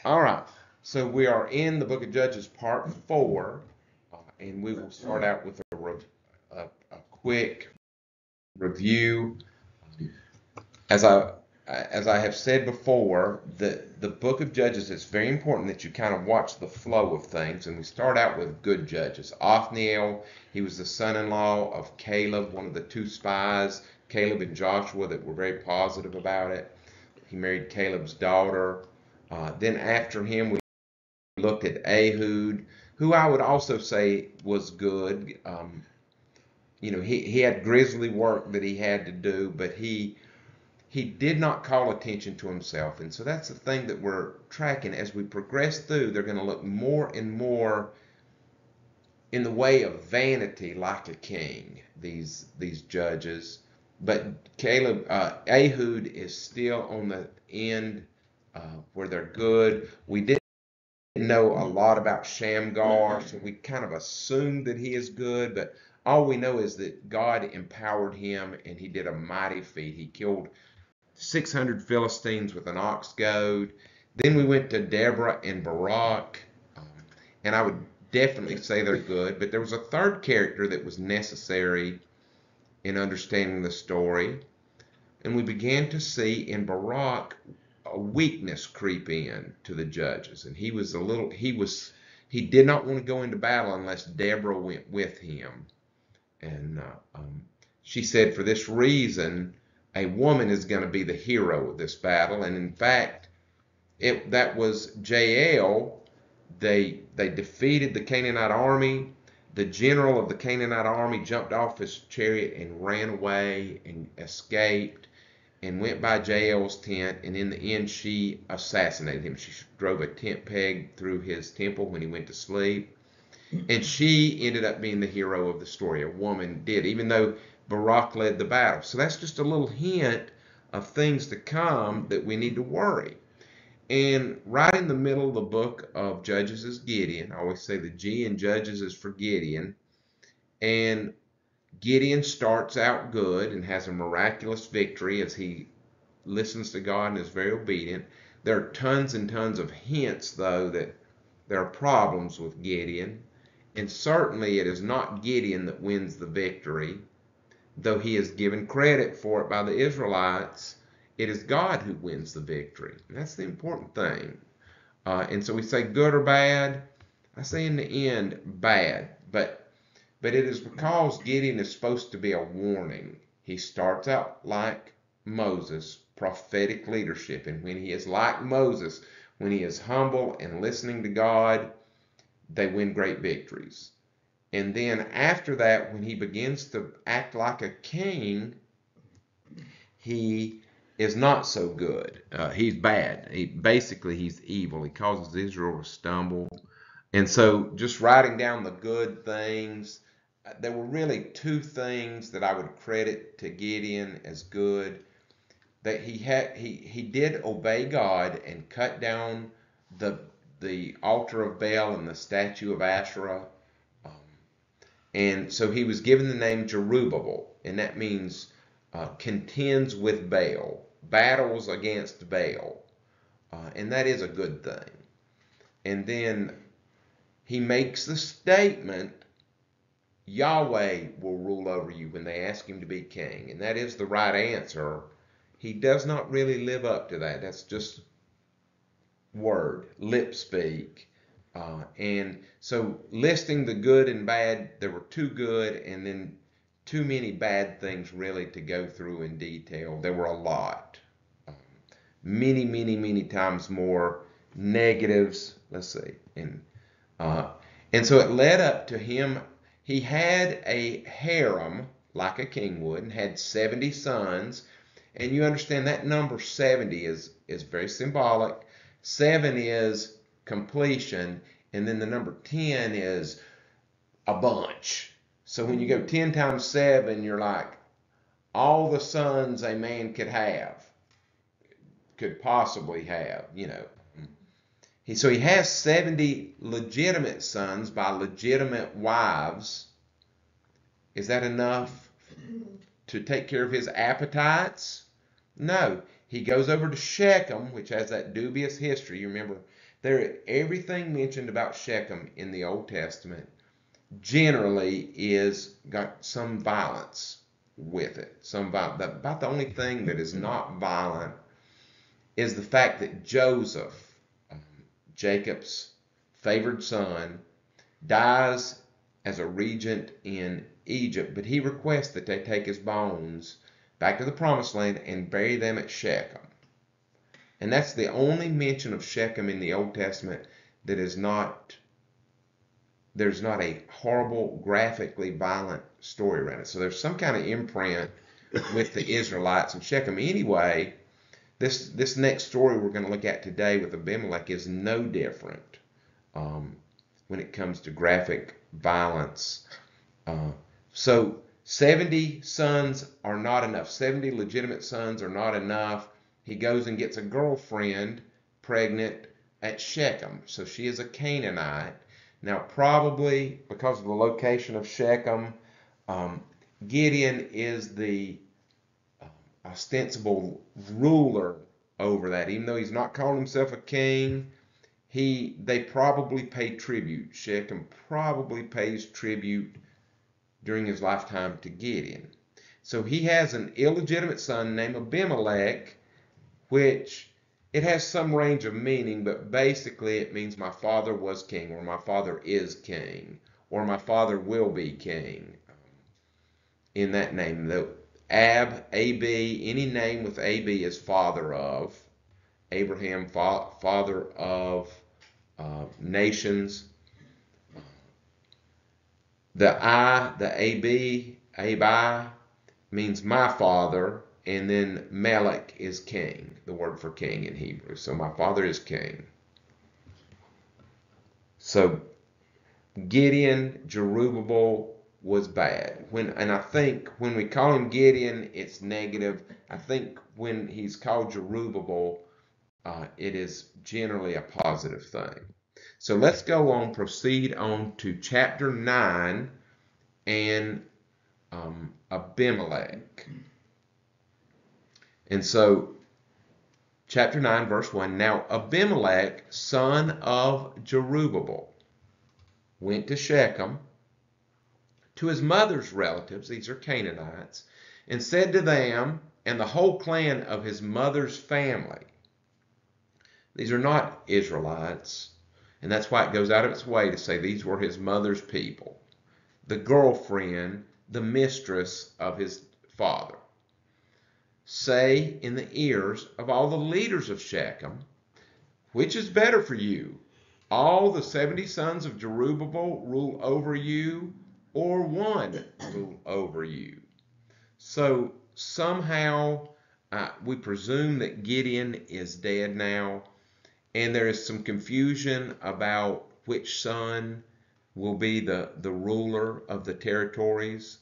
All right. So we are in the book of Judges, part 4, and we will start out with a quick review. As I as I have said before, the book of Judges, it's very important that you kind of watch the flow of things, and we start out with good judges. Othniel, he was the son-in-law of Caleb, one of the two spies, Caleb and Joshua, that were very positive about it. He married Caleb's daughter. Then after him, we looked at Ehud, who I would also say was good. He had grisly work that he had to do, but he did not call attention to himself. And so that's the thing that we're tracking as we progress through. They're going to look more and more in the way of vanity, like a king, these judges. But Ehud is still on the end where they're good. We didn't know a lot about Shamgar, so we kind of assumed that he is good, but all we know is that God empowered him and he did a mighty feat. He killed 600 Philistines with an ox goad. Then we went to Deborah and Barak, and I would definitely say they're good, but there was a third character that was necessary in understanding the story, and we began to see in Barak a weakness creep in to the judges, and he did not want to go into battle unless Deborah went with him, and she said for this reason a woman is going to be the hero of this battle, and in fact that was Jael. They defeated the Canaanite army. The general of the Canaanite army jumped off his chariot and ran away and escaped and went by Jael's tent, and in the end she assassinated him. She drove a tent peg through his temple when he went to sleep, and she ended up being the hero of the story. A woman did, even though Barak led the battle. So that's just a little hint of things to come that we need to worry. And right in the middle of the book of Judges is Gideon. I always say the G in Judges is for Gideon. And Gideon starts out good and has a miraculous victory as he listens to God and is very obedient. There are tons and tons of hints, though, that there are problems with Gideon. And certainly it is not Gideon that wins the victory, though he is given credit for it by the Israelites. It is God who wins the victory. And that's the important thing. And so we say good or bad. I say in the end bad, but it is because Gideon is supposed to be a warning. He starts out like Moses, prophetic leadership, and when he is like Moses, when he is humble and listening to God, they win great victories. And then after that, when he begins to act like a king, he is not so good. He's bad. He's evil. He causes Israel to stumble. And so just writing down the good things, there were really two things that I would credit to Gideon as good. That he did obey God and cut down the altar of Baal and the statue of Asherah. Um, and so he was given the name Jerubbaal, and that means contends with Baal, battles against Baal, and that is a good thing. And then he makes the statement, Yahweh will rule over you when they ask him to be king, and that is the right answer. He does not really live up to that. That's just word, lip speak. And so listing the good and bad, there were two good and then too many bad things really to go through in detail. There were a lot. Um, Many, many, many times more negatives. Let's see. Uh, and so it led up to him. He had a harem like a king would and had 70 sons. And you understand that number 70 is very symbolic. 7 is completion, and then the number 10 is a bunch. So when you go 10 times 7, you're like all the sons a man could possibly have. So he has 70 legitimate sons by legitimate wives. Is that enough to take care of his appetites? No. He goes over to Shechem, which has that dubious history. You remember, everything mentioned about Shechem in the Old Testament generally is got some violence with it. About the only thing that is not violent is the fact that Joseph, Jacob's favored son, dies as a regent in Egypt, but he requests that they take his bones back to the promised land and bury them at Shechem. And that's the only mention of Shechem in the Old Testament that is not, there's not a horrible, graphically violent story around it. So there's some kind of imprint with the Israelites and Shechem. Anyway, this next story we're going to look at today with Abimelech is no different when it comes to graphic violence. So 70 sons are not enough. 70 legitimate sons are not enough. He goes and gets a girlfriend pregnant at Shechem. So she is a Canaanite. Now, probably because of the location of Shechem, Gideon is the ostensible ruler over that. Even though he's not calling himself a king, they probably pay tribute. Shechem probably pays tribute during his lifetime to Gideon. So he has an illegitimate son named Abimelech, which it has some range of meaning, but basically it means my father was king, or my father is king, or my father will be king. In that name, the Ab, any name with AB is father of. Abraham, father of nations. The Abi, means my father, and then Melech is king, the word for king in Hebrew. So my father is king. So Gideon, Jerubbaal was bad. And I think when we call him Gideon, it's negative. I think when he's called Jerubbaal, it is generally a positive thing. So let's proceed on to chapter 9 and Abimelech. And so, chapter 9, verse 1, now Abimelech, son of Jerubbaal, went to Shechem, to his mother's relatives, these are Canaanites, and said to them, and the whole clan of his mother's family, these are not Israelites, and that's why it goes out of its way to say these were his mother's people, the girlfriend, the mistress of his father. Say in the ears of all the leaders of Shechem, which is better for you, all the 70 sons of Jerubbaal rule over you, or one rule over you? So somehow we presume that Gideon is dead now, and there is some confusion about which son will be the ruler of the territories.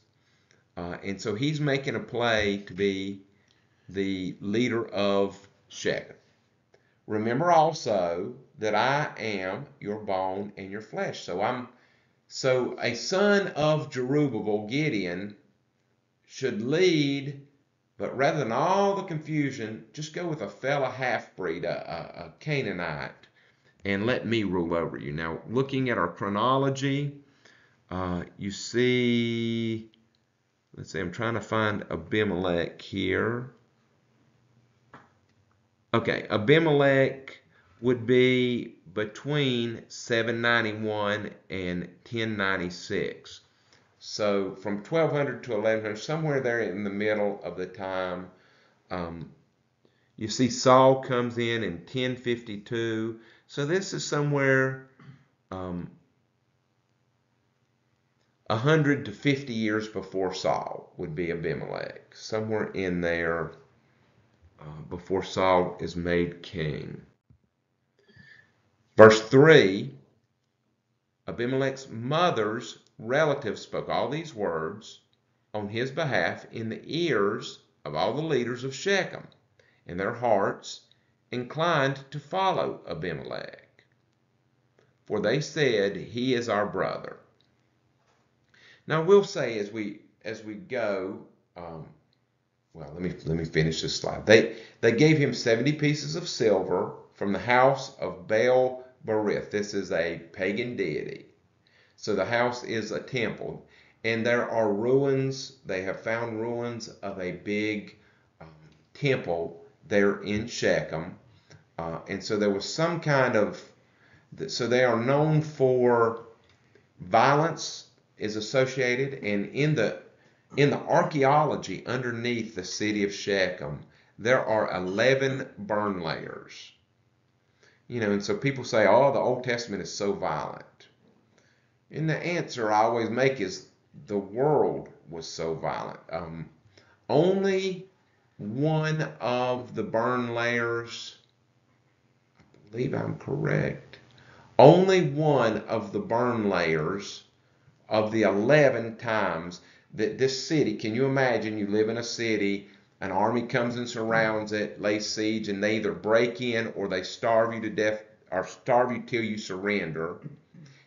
And so he's making a play to be the leader of Shechem. Remember also that I am your bone and your flesh. So a son of Jerubbaal, Gideon, should lead, but rather than all the confusion, just go with a fellow half-breed, a Canaanite, and let me rule over you. Now, looking at our chronology, you see, let's see, I'm trying to find Abimelech here. Okay, Abimelech would be between 791 and 1096. So from 1200 to 1100, somewhere there in the middle of the time. You see Saul comes in 1052. So this is somewhere 100 to 50 years before Saul would be Abimelech. Somewhere in there before Saul is made king. Verse 3, Abimelech's mother's relatives spoke all these words on his behalf in the ears of all the leaders of Shechem, and their hearts inclined to follow Abimelech. For they said, he is our brother. Now we'll say as we go, well, let me finish this slide. They gave him 70 pieces of silver from the house of Baal Berith. This is a pagan deity. So the house is a temple, and there are ruins. They have found ruins of a big temple there in Shechem, and so there was some kind of. So they are known for violence is associated, and in the archaeology underneath the city of Shechem, there are 11 burn layers. And so people say, oh, the Old Testament is so violent. And the answer I always make is the world was so violent. Only one of the burn layers, I believe I'm correct, only one of the burn layers of the 11 times that this city, can you imagine you live in a city, an army comes and surrounds it, lays siege, and they either break in or they starve you to death or starve you till you surrender.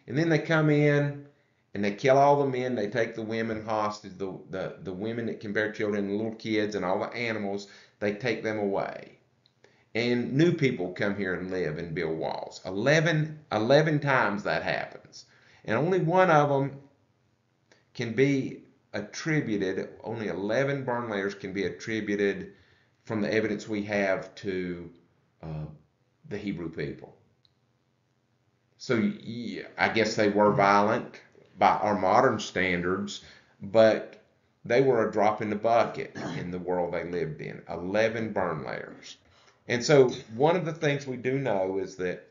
And then they come in and they kill all the men, they take the women hostage, the women that can bear children, the little kids and all the animals, they take them away. And new people come here and live and build walls. 11 times that happens. And only one of them can be attributed, only 11 burn layers can be attributed from the evidence we have to the Hebrew people. So yeah, I guess they were violent by our modern standards, but they were a drop in the bucket in the world they lived in. 11 burn layers. And so one of the things we do know is that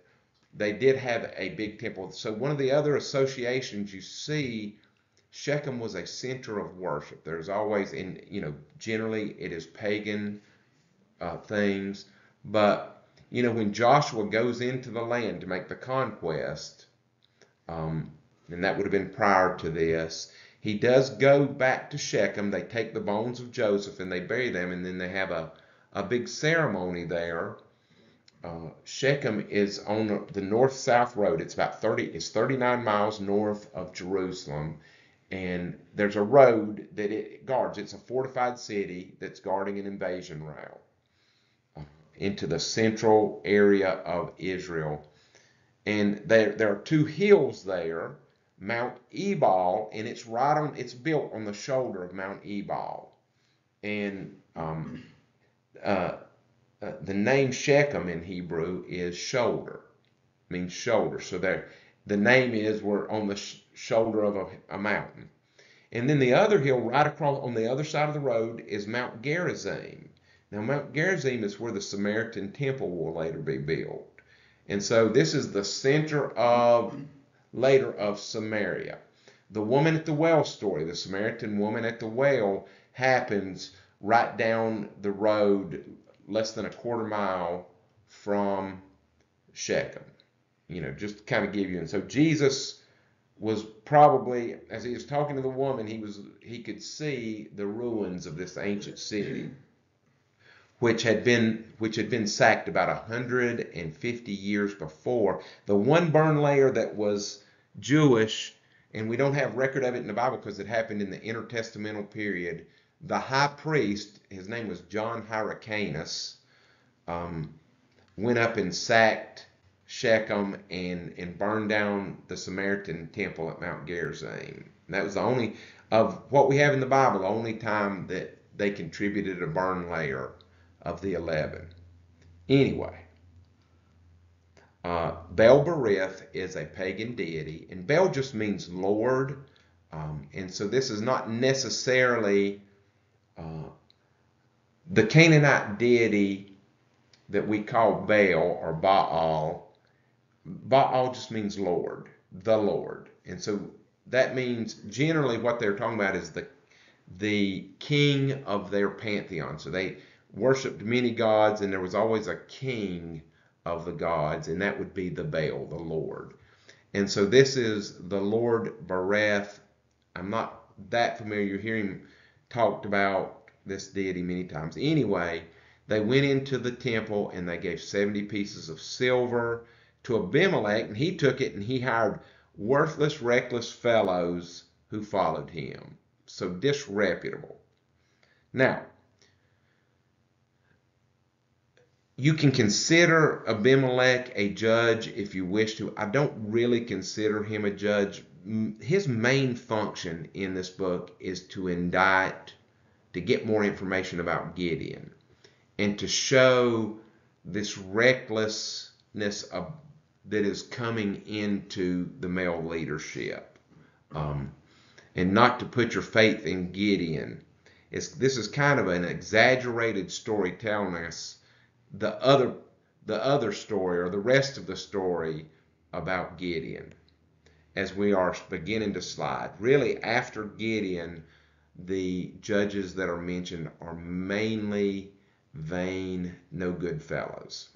they did have a big temple. So one of the other associations you see, Shechem was a center of worship. There's always, generally it is pagan things, but when Joshua goes into the land to make the conquest, and that would have been prior to this, he does go back to Shechem. They take the bones of Joseph and they bury them, and then they have a big ceremony there. Shechem is on the north-south road. It's 39 miles north of Jerusalem, and there's a road that it guards. It's a fortified city that's guarding an invasion route into the central area of Israel. And there are two hills there, Mount Ebal, and it's built on the shoulder of Mount Ebal. And the name Shechem in Hebrew is shoulder, means shoulder. So the name is we're on the shoulder of a mountain. And then the other hill right across on the other side of the road is Mount Gerizim. Now Mount Gerizim is where the Samaritan temple will later be built. And so this is the center of Samaria. The woman at the well story, the Samaritan woman at the well, happens right down the road, less than a quarter mile from Shechem. Just to kind of give you. And so Jesus was probably, as he was talking to the woman, he could see the ruins of this ancient city, which had been sacked about 150 years before. The one burn layer that was Jewish, and we don't have record of it in the Bible because it happened in the intertestamental period. The high priest, his name was John Hyrcanus, went up and sacked Shechem and burned down the Samaritan temple at Mount Gerizim. And that was the only, of what we have in the Bible, the only time that they contributed a burn layer of the 11. Anyway, Baal Berith is a pagan deity, and Baal just means Lord, and so this is not necessarily the Canaanite deity that we call Baal or Baal. Baal just means Lord, the Lord, and so that means generally what they're talking about is the king of their pantheon. So they worshipped many gods, and there was always a king of the gods, and that would be the Baal, the Lord. And so this is the Lord Bereth. I'm not that familiar. You're hearing talked about this deity many times. Anyway, they went into the temple and they gave 70 pieces of silver to Abimelech, and he took it and he hired worthless, reckless fellows who followed him. So disreputable. Now, You can consider Abimelech a judge if you wish to. I don't really consider him a judge. His main function in this book is to indict, to get more information about Gideon, and to show this recklessness that is coming into the male leadership, and not to put your faith in Gideon. This is kind of an exaggerated story telling us the other story, or the rest of the story about Gideon, as we are beginning to slide. Really, after Gideon, the judges that are mentioned are mainly vain, no good fellows.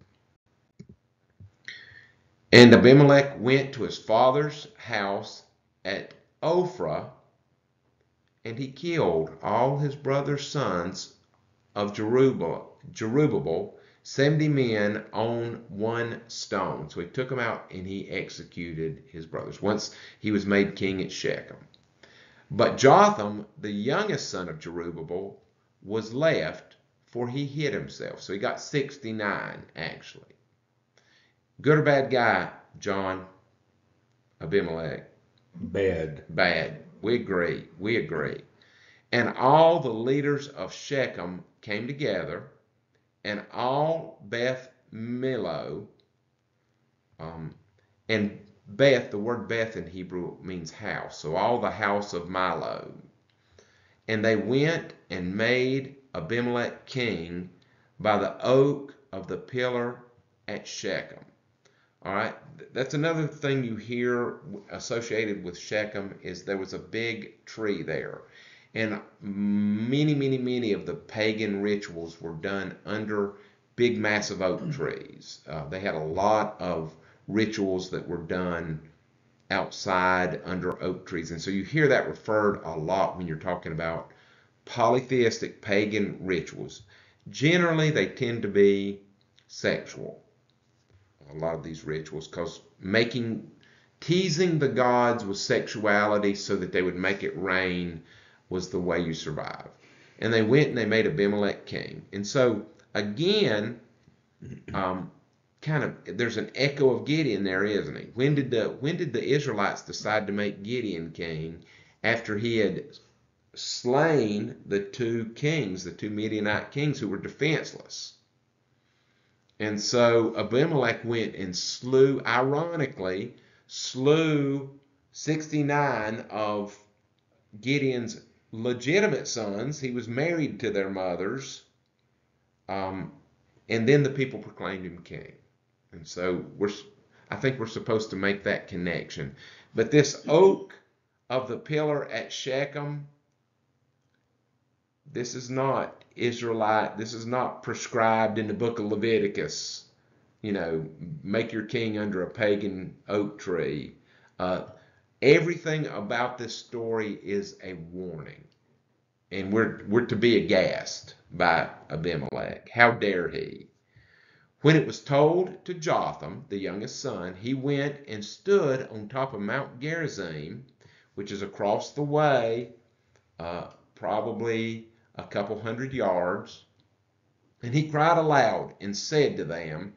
And Abimelech went to his father's house at Ophrah, and he killed all his brother's sons of Jerubbaal, 70 men on one stone. So he took them out and he executed his brothers once he was made king at Shechem. But Jotham, the youngest son of Jerubbaal, was left, for he hid himself. So he got 69, actually. Good or bad guy, John? Abimelech? Bad. Bad. We agree. We agree. And all the leaders of Shechem came together, and all Beth Millo, and Beth, the word Beth in Hebrew means house, so all the house of Milo. And they went and made Abimelech king by the oak of the pillar at Shechem. All right, that's another thing you hear associated with Shechem, is there was a big tree there. And many of the pagan rituals were done under big, massive oak trees. They had a lot of rituals that were done outside under oak trees. And so you hear that referred a lot when you're talking about polytheistic pagan rituals. Generally, they tend to be sexual, a lot of these rituals, because teasing the gods with sexuality so that they would make it rain was the way you survive. And they went and they made Abimelech king. And so again, there's an echo of Gideon there, isn't he? When did the Israelites decide to make Gideon king? After he had slain the two Midianite kings who were defenseless. And so Abimelech went and ironically slew 69 of Gideon's legitimate sons. He was married to their mothers. And then the people proclaimed him king. And so I think we're supposed to make that connection. But this oak of the pillar at Shechem, this is not Israelite. This is not prescribed in the book of Leviticus. Make your king under a pagan oak tree. Everything about this story is a warning. And we're to be aghast by Abimelech. How dare he? When it was told to Jotham, the youngest son, he went and stood on top of Mount Gerizim, which is across the way, probably a couple hundred yards. And he cried aloud and said to them,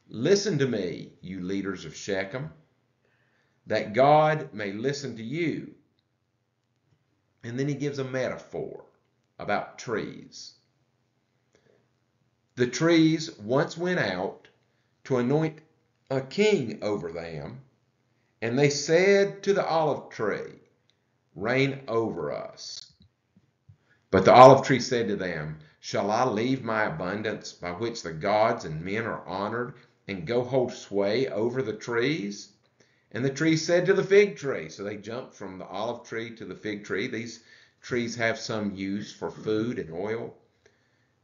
"Listen to me, you leaders of Shechem, that God may listen to you." And then he gives a metaphor about trees. The trees once went out to anoint a king over them, and they said to the olive tree, "Reign over us." But the olive tree said to them, "Shall I leave my abundance by which the gods and men are honored and go hold sway over the trees?" And the tree said to the fig tree. So they jumped from the olive tree to the fig tree. These trees have some use for food and oil.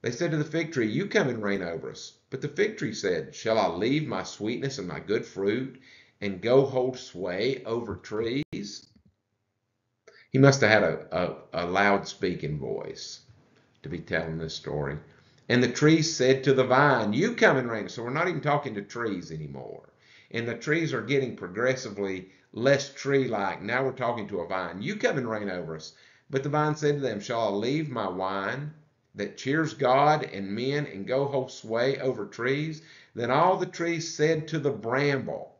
They said to the fig tree, "You come and reign over us." But the fig tree said, "Shall I leave my sweetness and my good fruit and go hold sway over trees?" He must have had a loud speaking voice to be telling this story. And the tree said to the vine, "You come and reign." So we're not even talking to trees anymore. And the trees are getting progressively less tree-like. Now we're talking to a vine. "You come and reign over us." But the vine said to them, "Shall I leave my wine that cheers God and men and go hold sway over trees? Then all the trees said to the bramble,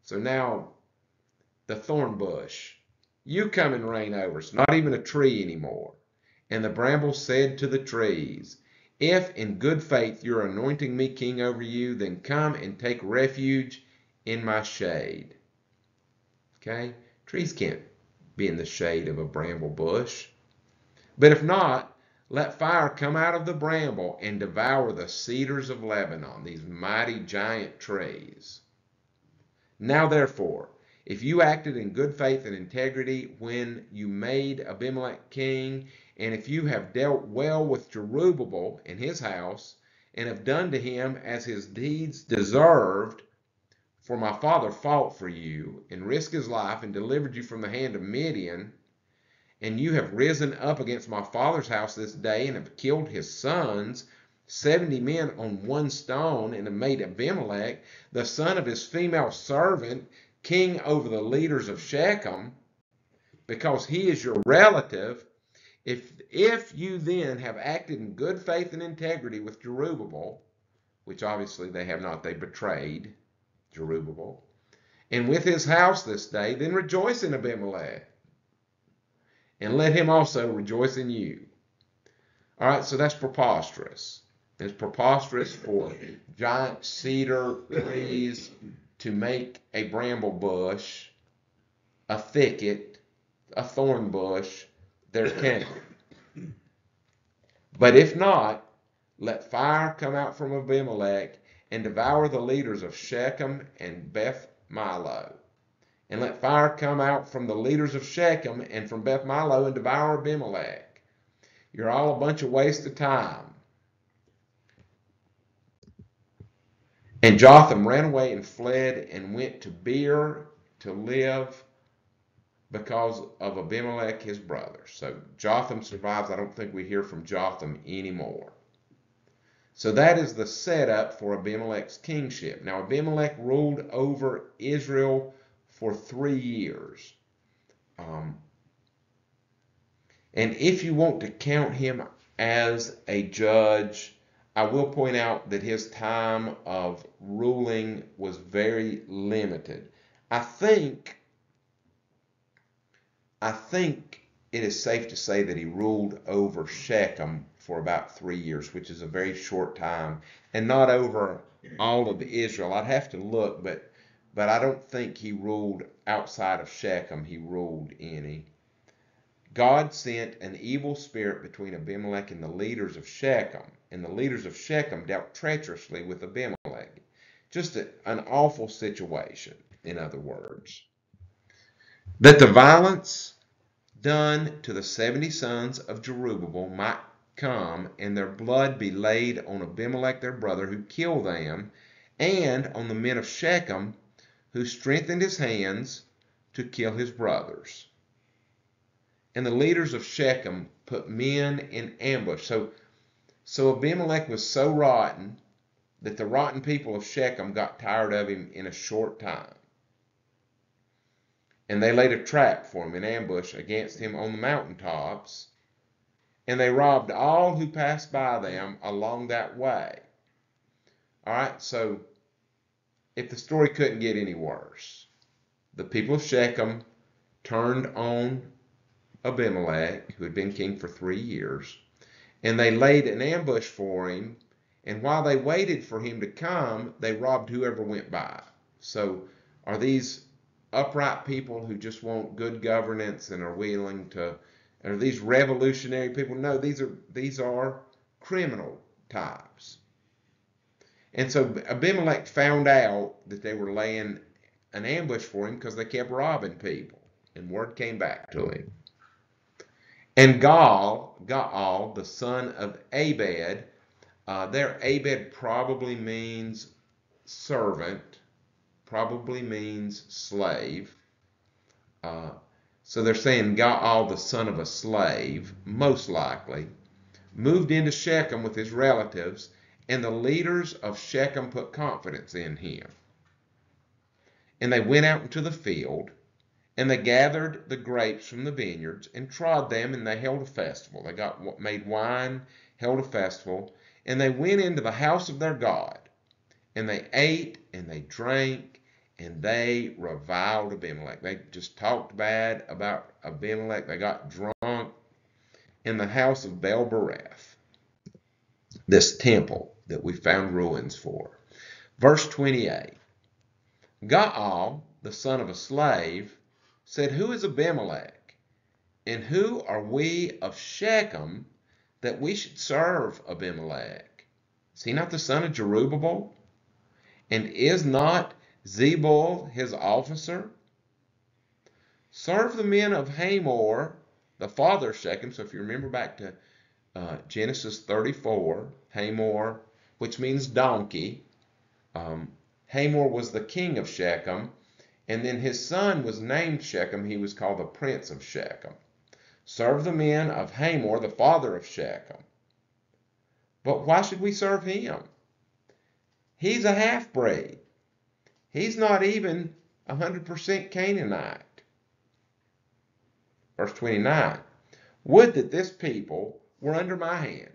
so now the thorn bush, you come and reign over us, not even a tree anymore. And the bramble said to the trees, if in good faith you're anointing me king over you, then come and take refuge in my shade. Okay? Trees can't be in the shade of a bramble bush. But if not, let fire come out of the bramble and devour the cedars of Lebanon, these mighty giant trees. Now therefore, if you acted in good faith and integrity when you made Abimelech king, and if you have dealt well with Jerubbaal and his house, and have done to him as his deeds deserved, for my father fought for you, and risked his life, and delivered you from the hand of Midian, and you have risen up against my father's house this day, and have killed his sons, 70 men on one stone, and have made Abimelech, the son of his female servant, king over the leaders of Shechem, because he is your relative. If you then have acted in good faith and integrity with Jerubbaal, which obviously they have not, they betrayed Jerubbaal, and with his house this day, then rejoice in Abimelech, and let him also rejoice in you. All right, so that's preposterous. It's preposterous for giant cedar trees to make a bramble bush, a thicket, a thorn bush, their king. But if not, let fire come out from Abimelech and devour the leaders of Shechem and Beth Milo. And let fire come out from the leaders of Shechem and from Beth Milo and devour Abimelech. You're all a bunch of waste of time. And Jotham ran away and fled and went to Beer to live because of Abimelech, his brother. So Jotham survives. I don't think we hear from Jotham anymore. So that is the setup for Abimelech's kingship. Now Abimelech ruled over Israel for 3 years. And if you want to count him as a judge, I will point out that his time of ruling was very limited. I think it is safe to say that he ruled over Shechem for about 3 years, which is a very short time, and not over all of Israel. I'd have to look, but I don't think he ruled outside of Shechem. He ruled any. God sent an evil spirit between Abimelech and the leaders of Shechem, and the leaders of Shechem dealt treacherously with Abimelech. Just an awful situation, in other words. That the violence done to the 70 sons of Jerubbaal might come, and their blood be laid on Abimelech their brother, who killed them, and on the men of Shechem, who strengthened his hands to kill his brothers. And the leaders of Shechem put men in ambush. So Abimelech was so rotten that the rotten people of Shechem got tired of him in a short time. And they laid a trap for him in ambush against him on the mountaintops, and they robbed all who passed by them along that way. All right, so if the story couldn't get any worse, the people of Shechem turned on Abimelech, who had been king for 3 years, and they laid an ambush for him, and while they waited for him to come, they robbed whoever went by. So are these upright people who just want good governance and are willing to, are these revolutionary people? No, these are criminal types. And so Abimelech found out that they were laying an ambush for him because they kept robbing people, and word came back to him. And Gaal, the son of Abed, there Abed probably means servant, probably means slave. So they're saying Gaal, the son of a slave, most likely, moved into Shechem with his relatives, and the leaders of Shechem put confidence in him. And they went out into the field, and they gathered the grapes from the vineyards and trod them, and they held a festival. They made wine held a festival, and they went into the house of their God, and they ate and they drank, and they reviled Abimelech. They just talked bad about Abimelech. They got drunk in the house of Baal-berith, this temple that we found ruins for. Verse 28, Gaal, the son of a slave, said, Who is Abimelech? And who are we of Shechem that we should serve Abimelech? Is he not the son of Jerubbaal? And is not Zebul his officer? Serve the men of Hamor, the father of Shechem. So if you remember back to Genesis 34, Hamor, which means donkey. Hamor was the king of Shechem, and then his son was named Shechem. He was called the prince of Shechem. Serve the men of Hamor, the father of Shechem. But why should we serve him? He's a half-breed. He's not even 100% Canaanite. Verse 29, Would that this people were under my hand.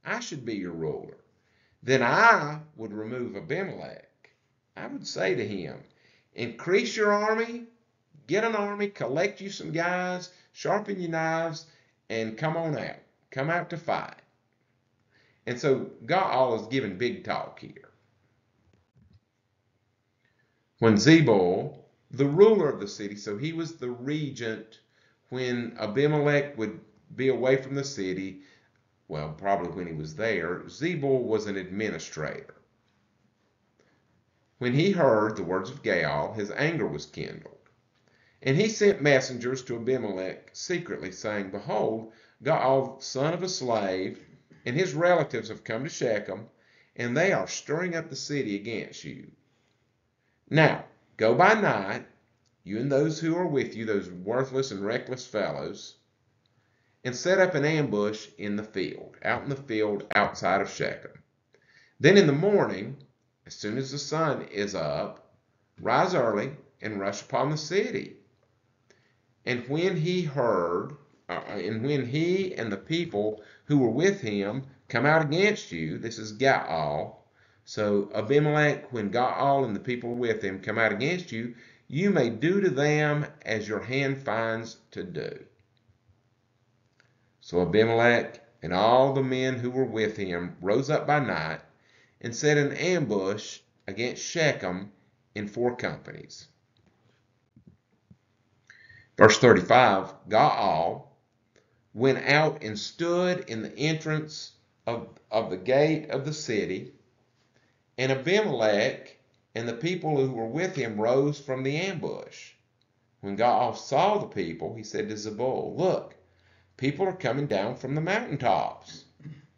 I should be your ruler. Then I would remove Abimelech. I would say to him, Increase your army, get an army, collect you some guys, sharpen your knives, and come on out. Come out to fight. And so Gaal is giving big talk here. When Zebul, the ruler of the city, so he was the regent when Abimelech would be away from the city, well, probably when he was there, Zebul was an administrator. When he heard the words of Gaal, his anger was kindled. And he sent messengers to Abimelech secretly, saying, Behold, Gaal, son of a slave, and his relatives have come to Shechem, and they are stirring up the city against you. Now, go by night, you and those who are with you, those worthless and reckless fellows, and set up an ambush in the field, out in the field outside of Shechem. Then in the morning, as soon as the sun is up, rise early and rush upon the city. And when he and the people who were with him come out against you, this is Gaal. So Abimelech, when Gaal and the people with him come out against you, you may do to them as your hand finds to do. So Abimelech and all the men who were with him rose up by night and set an ambush against Shechem in 4 companies. Verse 35, Gaal went out and stood in the entrance of the gate of the city, and Abimelech and the people who were with him rose from the ambush. When Gaal saw the people, he said to Zebul, Look, people are coming down from the mountaintops.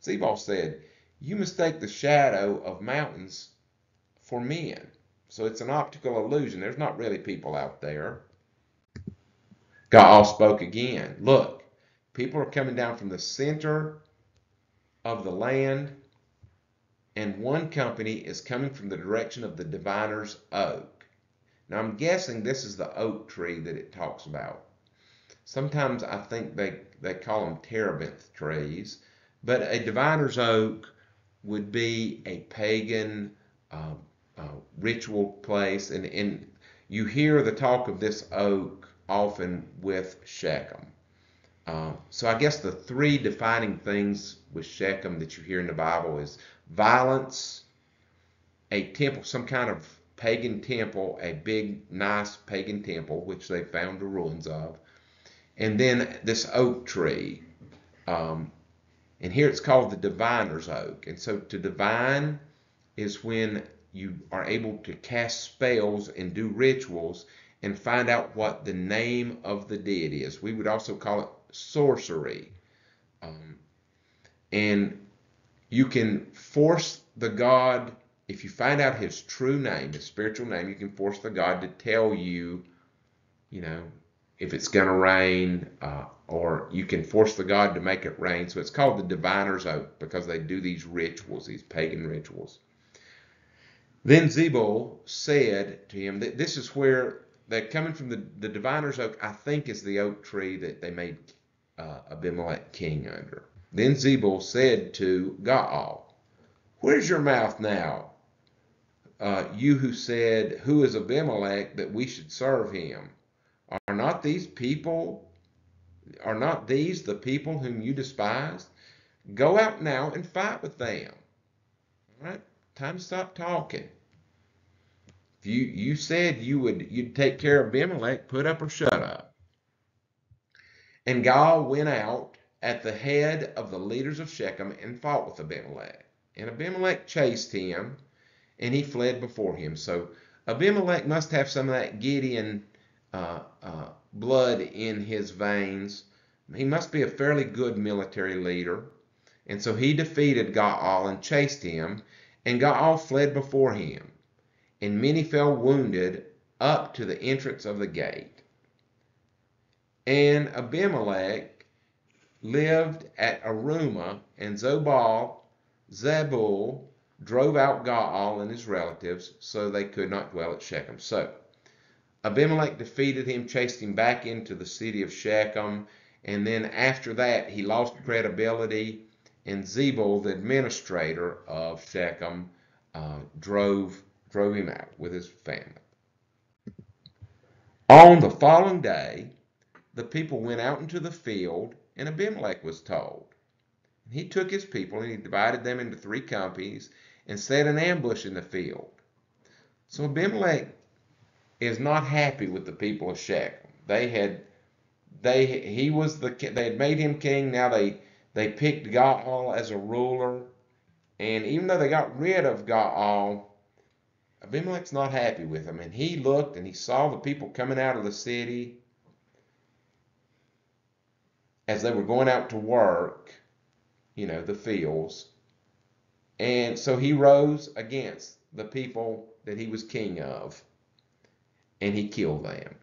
Zebul said, You mistake the shadow of mountains for men. So it's an optical illusion. There's not really people out there. Gaal spoke again. Look, people are coming down from the center of the land, and one company is coming from the direction of the diviner's oak. Now I'm guessing this is the oak tree that it talks about. Sometimes I think they call them terebinth trees, but a diviner's oak would be a pagan ritual place, and you hear the talk of this oak often with Shechem. So I guess the 3 defining things with Shechem that you hear in the Bible is violence, a temple, some kind of pagan temple, a big, nice pagan temple, which they found the ruins of, and then this oak tree. And here it's called the diviner's oak. And so to divine is when you are able to cast spells and do rituals and find out what the name of the deity is. We would also call it sorcery. And you can force the god, if you find out his true name, his spiritual name, you can force the god to tell you, if it's going to rain, or you can force the god to make it rain. So it's called the diviner's oak because they do these rituals, these pagan rituals. Then Zebul said to him, that this is where they're coming from, the diviner's oak, I think is the oak tree that they made Abimelech king under. Then Zebul said to Gaal, "Where's your mouth now, you who said, 'Who is Abimelech that we should serve him?' Are not these the people whom you despised? Go out now and fight with them." All right, time to stop talking. If you said you'd take care of Abimelech, put up or shut up. And Gaal went out at the head of the leaders of Shechem and fought with Abimelech. And Abimelech chased him, and he fled before him. So Abimelech must have some of that Gideon blood in his veins. He must be a fairly good military leader. And so he defeated Gaal and chased him, and Gaal fled before him. And many fell wounded up to the entrance of the gate. And Abimelech lived at Arumah, and Zebul drove out Gaal and his relatives, so they could not dwell at Shechem. So Abimelech defeated him, chased him back into the city of Shechem, and then after that he lost credibility, and Zebul, the administrator of Shechem, drove him out with his family. On the following day, the people went out into the field, and Abimelech was told. He took his people and he divided them into 3 companies and set an ambush in the field. So Abimelech is not happy with the people of Shechem. They had made him king. Now they picked Gaal as a ruler, and even though they got rid of Gaal, Abimelech's not happy with him. And he looked and he saw the people coming out of the city as they were going out to work, the fields. And so he rose against the people that he was king of, and he killed them.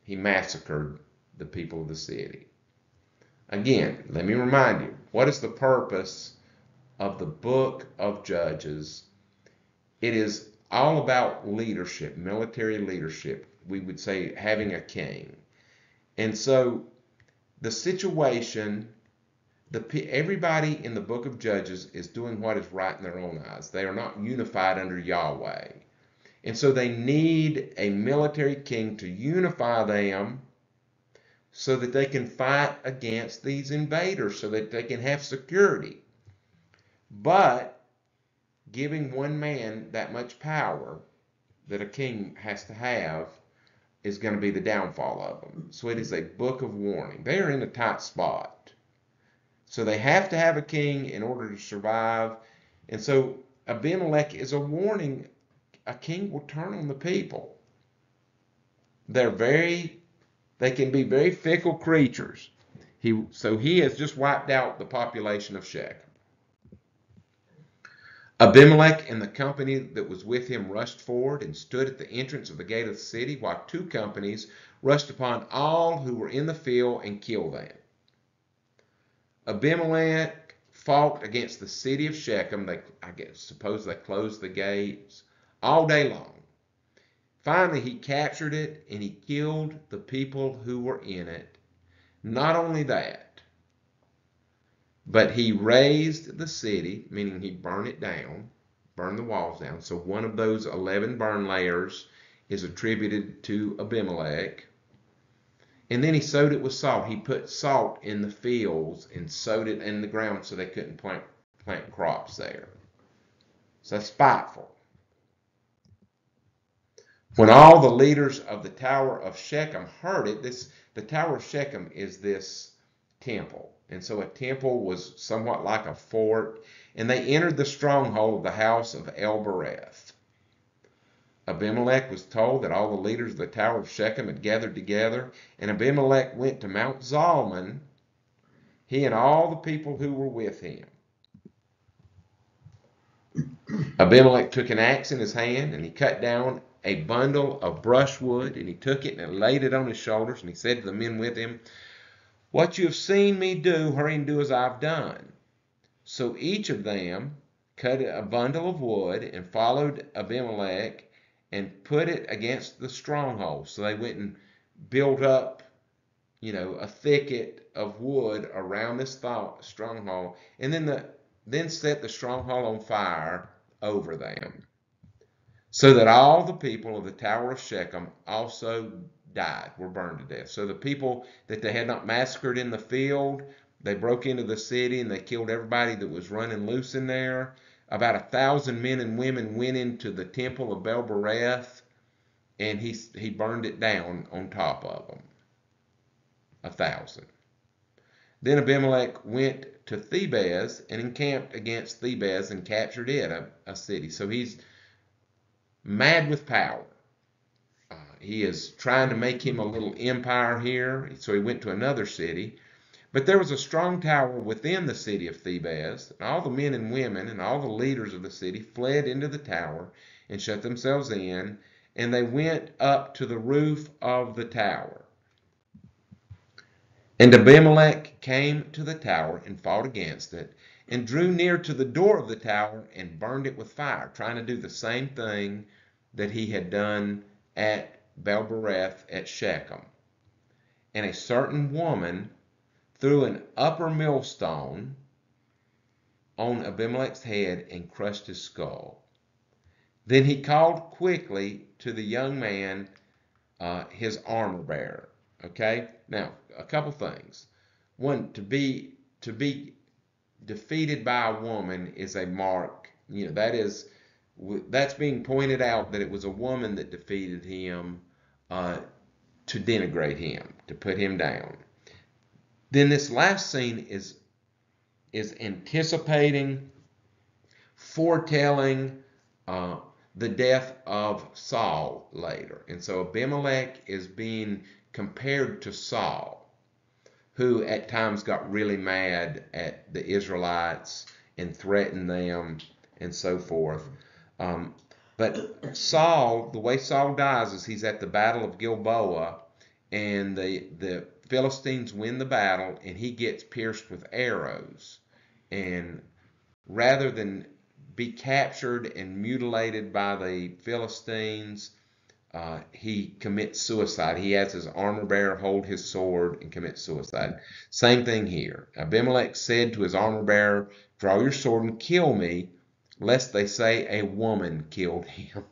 He massacred the people of the city. Again, let me remind you, what is the purpose of the book of Judges? It is all about leadership, military leadership. We would say having a king. And so the situation, everybody in the book of Judges is doing what is right in their own eyes. They are not unified under Yahweh. And so they need a military king to unify them so that they can fight against these invaders, so that they can have security. But giving one man that much power that a king has to have is going to be the downfall of them. So it is a book of warning. They are in a tight spot. So they have to have a king in order to survive. And so Abimelech is a warning. A king will turn on the people. They can be very fickle creatures. So he has just wiped out the population of Shechem. Abimelech and the company that was with him rushed forward and stood at the entrance of the gate of the city, while 2 companies rushed upon all who were in the field and killed them. Abimelech fought against the city of Shechem. Suppose they closed the gates all day long. Finally, he captured it and he killed the people who were in it. Not only that, but he razed the city, meaning he burned it down, burned the walls down. So one of those 11 burn layers is attributed to Abimelech. And then he sowed it with salt. He put salt in the fields and sowed it in the ground so they couldn't plant crops there. So that's spiteful. When all the leaders of the Tower of Shechem heard it, the Tower of Shechem is this temple. And so a temple was somewhat like a fort, and they entered the stronghold of the house of El-Bereth. Abimelech was told that all the leaders of the Tower of Shechem had gathered together, and Abimelech went to Mount Zalmon, he and all the people who were with him. Abimelech took an axe in his hand, and he cut down a bundle of brushwood, and he took it and laid it on his shoulders, and he said to the men with him, "What you have seen me do, hurry and do as I've done." So each of them cut a bundle of wood and followed Abimelech and put it against the stronghold. So they went and built up a thicket of wood around this stronghold, and then set the stronghold on fire over them, so that all the people of the Tower of Shechem also died, were burned to death. So the people that they had not massacred in the field, they broke into the city and they killed everybody that was running loose in there. About 1,000 men and women went into the temple of Bel-Bereth, and he burned it down on top of them. 1,000. Then Abimelech went to Thebez and encamped against Thebez and captured it, a city. So he's mad with power. He is trying to make him a little empire here. So he went to another city. But there was a strong tower within the city of Thebez, and all the men and women and all the leaders of the city fled into the tower and shut themselves in, and they went up to the roof of the tower. And Abimelech came to the tower and fought against it, and drew near to the door of the tower and burned it with fire, trying to do the same thing that he had done at Bel-Bereth at Shechem. And a certain woman threw an upper millstone on Abimelech's head and crushed his skull. Then he called quickly to the young man, his armor bearer. Okay? Now, a couple things. One, to be defeated by a woman is a mark. That's being pointed out that it was a woman that defeated him, to denigrate him, to put him down. Then this last scene is anticipating, foretelling the death of Saul later. And so Abimelech is being compared to Saul, who at times got really mad at the Israelites and threatened them and so forth. But Saul, the way Saul dies is he's at the Battle of Gilboa, and the Philistines win the battle, and he gets pierced with arrows. And rather than be captured and mutilated by the Philistines, he commits suicide. He has his armor bearer hold his sword and commit suicide. Same thing here. Abimelech said to his armor bearer, "Draw your sword and kill me, lest they say a woman killed him."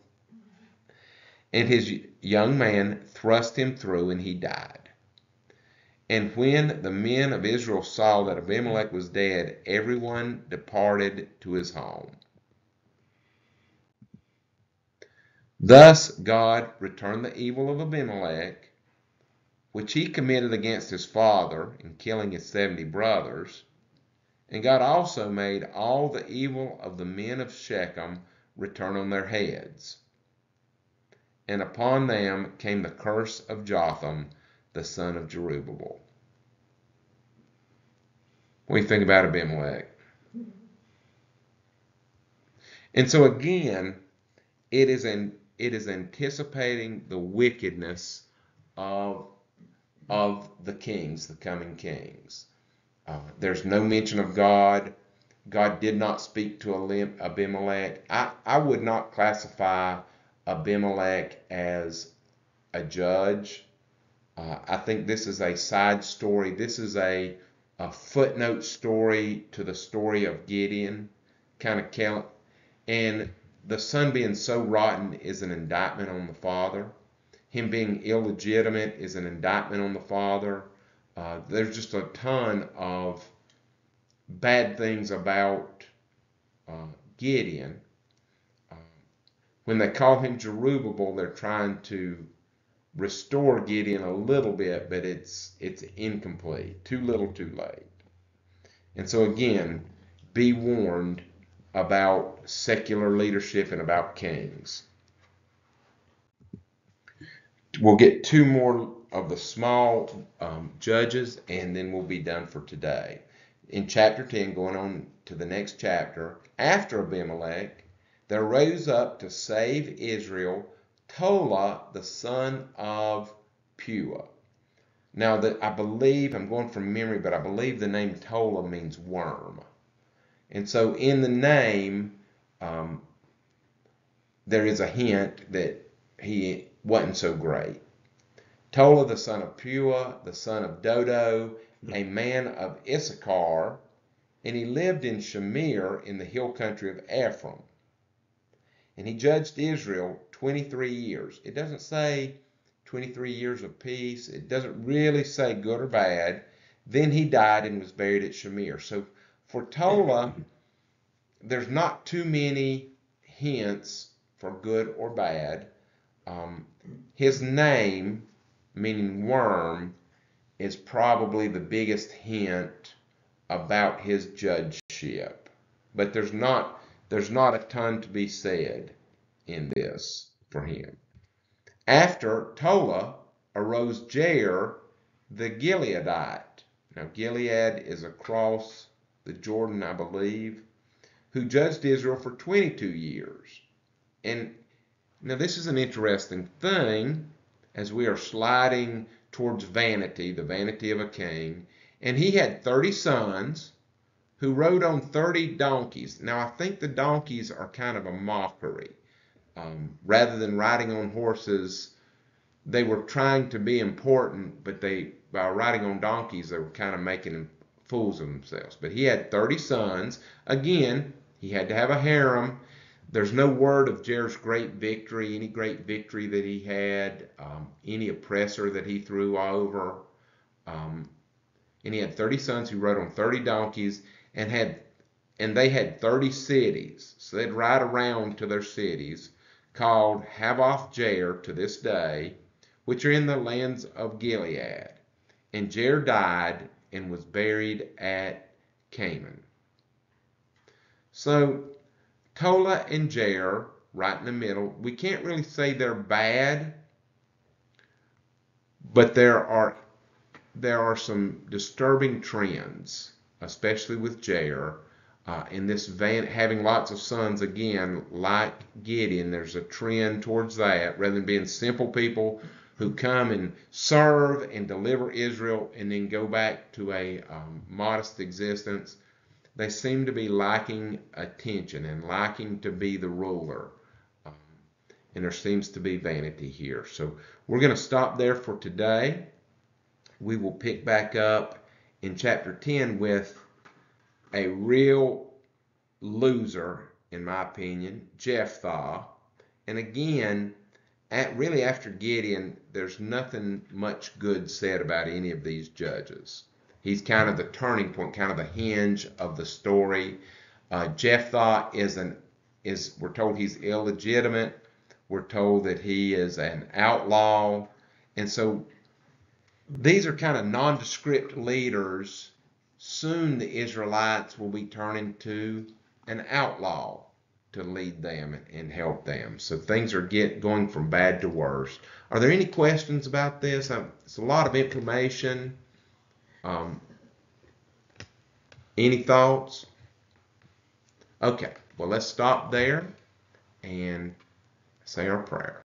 And his young man thrust him through, and he died. And when the men of Israel saw that Abimelech was dead, everyone departed to his home. Thus God returned the evil of Abimelech, which he committed against his father in killing his 70 brothers. And God also made all the evil of the men of Shechem return on their heads. And upon them came the curse of Jotham, the son of Jerubbaal. What do you think about Abimelech? And so again, it is anticipating the wickedness of the kings, the coming kings. There's no mention of God. God did not speak to Abimelech. I would not classify Abimelech as a judge. I think this is a side story. This is a footnote story to the story of Gideon, kind of count. And the son being so rotten is an indictment on the father. Him being illegitimate is an indictment on the father. There's just a ton of bad things about Gideon. When they call him Jerubbaal, they're trying to restore Gideon a little bit, but it's incomplete. Too little, too late. And so again, be warned about secular leadership and about kings. We'll get 2 more of the small judges, and then we'll be done for today. In chapter 10, going on to the next chapter, after Abimelech, there rose up to save Israel Tola, the son of Puah. Now, I believe, I'm going from memory, but I believe the name Tola means worm. And so in the name, there is a hint that he wasn't so great. Tola the son of Pua, the son of Dodo, a man of Issachar, and he lived in Shamir in the hill country of Ephraim. And he judged Israel 23 years. It doesn't say 23 years of peace. It doesn't really say good or bad. Then he died and was buried at Shamir. So for Tola, there's not too many hints for good or bad. His name, meaning worm, is probably the biggest hint about his judgeship. But there's not a ton to be said in this for him. After Tola arose Jair the Gileadite. Now Gilead is across the Jordan, I believe, who judged Israel for 22 years. And now this is an interesting thing as we are sliding towards vanity, the vanity of a king. And he had 30 sons who rode on 30 donkeys. Now I think the donkeys are kind of a mockery. Rather than riding on horses, they were trying to be important, but by riding on donkeys, they were kind of making fools of themselves. But he had 30 sons. Again, he had to have a harem. There's no word of Jair's great victory, any great victory that he had, any oppressor that he threw over. And he had 30 sons who rode on 30 donkeys and they had 30 cities. So they'd ride around to their cities called Havoth Jair to this day, which are in the lands of Gilead. And Jair died and was buried at Canaan. So Tola and Jair, right in the middle, we can't really say they're bad, but there are some disturbing trends, especially with Jair. In this having lots of sons, again, like Gideon, there's a trend towards that. Rather than being simple people who come and serve and deliver Israel and then go back to a modest existence, they seem to be lacking attention and liking to be the ruler. And there seems to be vanity here. So we're going to stop there for today. We will pick back up in chapter 10 with a real loser, in my opinion, Jephthah. And again, really after Gideon, there's nothing much good said about any of these judges. He's kind of the turning point, kind of the hinge of the story. Jephthah we're told he's illegitimate. We're told that he is an outlaw. And so these are kind of nondescript leaders. Soon the Israelites will be turning to an outlaw to lead them and help them. So things are going from bad to worse. Are there any questions about this? It's a lot of information. Any thoughts? Okay, well, let's stop there and say our prayer.